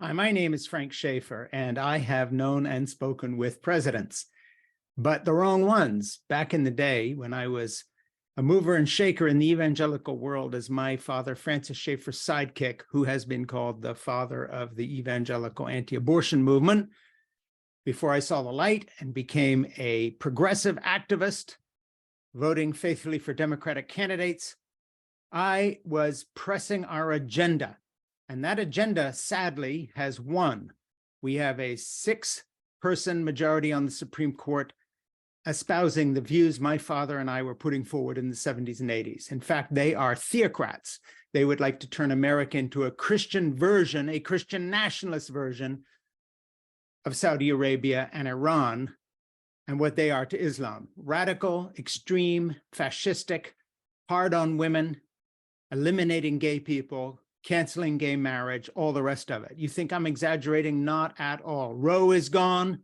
Hi, my name is Frank Schaefer, and I have known and spoken with presidents, but the wrong ones. Back in the day when I was a mover and shaker in the evangelical world as my father, Francis Schaeffer's sidekick, who has been called the father of the evangelical anti-abortion movement, before I saw the light and became a progressive activist, voting faithfully for Democratic candidates, I was pressing our agenda. And that agenda, sadly, has won. We have a 6-person majority on the Supreme Court espousing the views my father and I were putting forward in the 70s and 80s. In fact, they are theocrats. They would like to turn America into a Christian version, a Christian nationalist version of Saudi Arabia and Iran, and what they are to Islam. Radical, extreme, fascistic, hard on women, eliminating gay people, canceling gay marriage, all the rest of it. You think I'm exaggerating? Not at all. Roe is gone,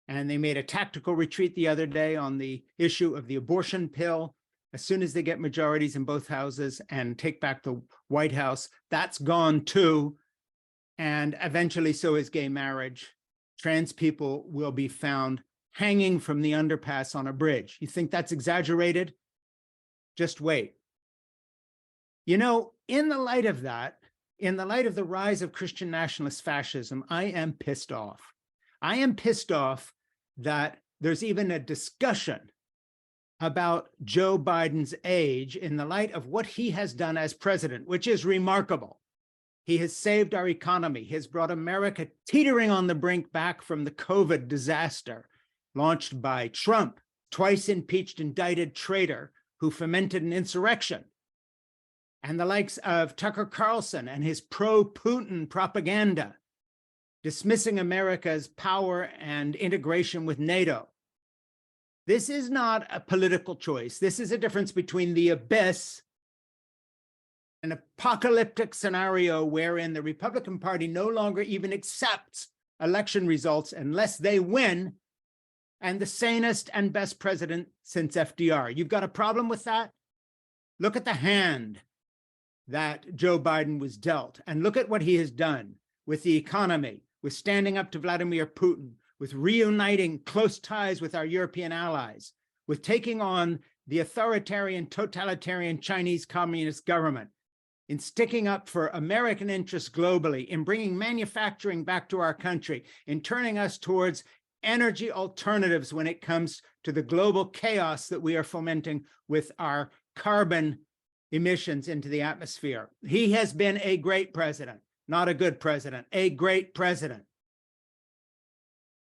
and they made a tactical retreat the other day on the issue of the abortion pill. As soon as they get majorities in both houses and take back the White House, that's gone too. And eventually so is gay marriage. Trans people will be found hanging from the underpass on a bridge. You think that's exaggerated? Just wait. You know, in the light of that, in the light of the rise of Christian nationalist fascism, I am pissed off. I am pissed off that there's even a discussion about Joe Biden's age in the light of what he has done as president, which is remarkable. He has saved our economy. He has brought America teetering on the brink back from the COVID disaster launched by Trump, twice impeached, indicted traitor who fomented an insurrection, and the likes of Tucker Carlson and his pro-Putin propaganda, dismissing America's power and integration with NATO. This is not a political choice. This is a difference between the abyss, an apocalyptic scenario wherein the Republican Party no longer even accepts election results unless they win, and the sanest and best president since FDR. You've got a problem with that? Look at the hand that Joe Biden was dealt, and look at what he has done with the economy, with standing up to Vladimir Putin, with reuniting close ties with our European allies, with taking on the authoritarian, totalitarian Chinese communist government, in sticking up for American interests globally, in bringing manufacturing back to our country, in turning us towards energy alternatives when it comes to the global chaos that we are fomenting with our carbon emissions into the atmosphere. He has been a great president, not a good president, a great president.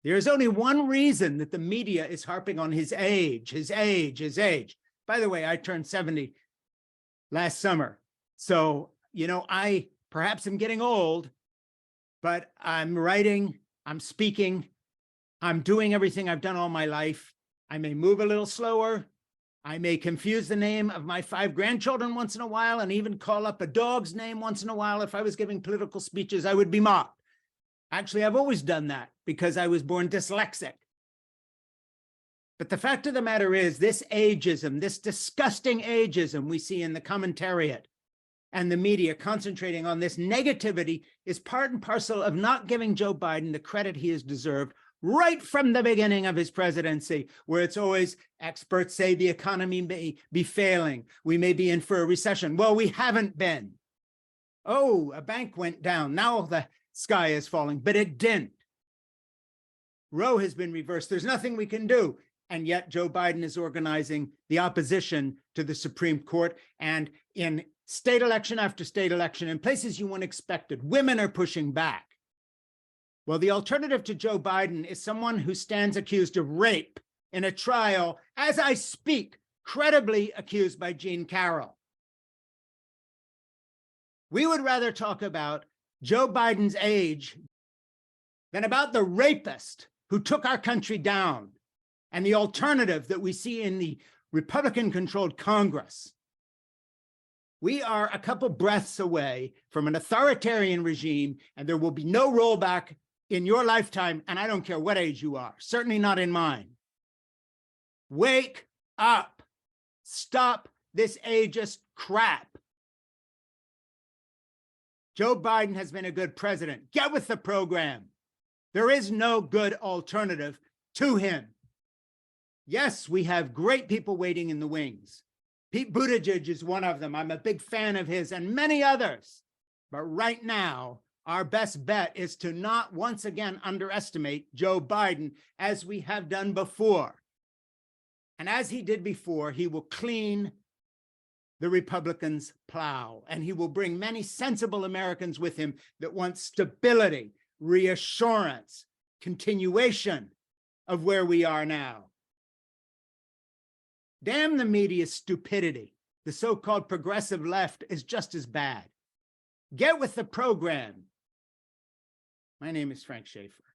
There is only one reason that the media is harping on his age, his age, his age. By the way, I turned 70 last summer. So, you know, I perhaps am getting old, but I'm writing, I'm speaking, I'm doing everything I've done all my life. I may move a little slower. I may confuse the name of my 5 grandchildren once in a while and even call up a dog's name once in a while. If I was giving political speeches, I would be mocked. Actually, I've always done that because I was born dyslexic. But the fact of the matter is, this ageism, this disgusting ageism we see in the commentariat and the media concentrating on this negativity is part and parcel of not giving Joe Biden the credit he has deserved right from the beginning of his presidency, where it's always experts say the economy may be failing. We may be in for a recession. Well, we haven't been. Oh, a bank went down. Now the sky is falling, but it didn't. Roe has been reversed. There's nothing we can do. And yet Joe Biden is organizing the opposition to the Supreme Court. And in state election after state election, in places you wouldn't expected, women are pushing back. Well, the alternative to Joe Biden is someone who stands accused of rape in a trial, as I speak, credibly accused by Jean Carroll. We would rather talk about Joe Biden's age than about the rapist who took our country down and the alternative that we see in the Republican-controlled Congress. We are a couple breaths away from an authoritarian regime, and there will be no rollback in your lifetime, and I don't care what age you are, certainly not in mine. Wake up. Stop this ageist crap. Joe Biden has been a good president. Get with the program. There is no good alternative to him. Yes, we have great people waiting in the wings. Pete Buttigieg is one of them. I'm a big fan of his and many others. But right now, our best bet is to not once again underestimate Joe Biden as we have done before. And as he did before, he will clean the Republicans' plow, and he will bring many sensible Americans with him that want stability, reassurance, continuation of where we are now. Damn the media's stupidity. The so-called progressive left is just as bad. Get with the program. My name is Frank Schaefer.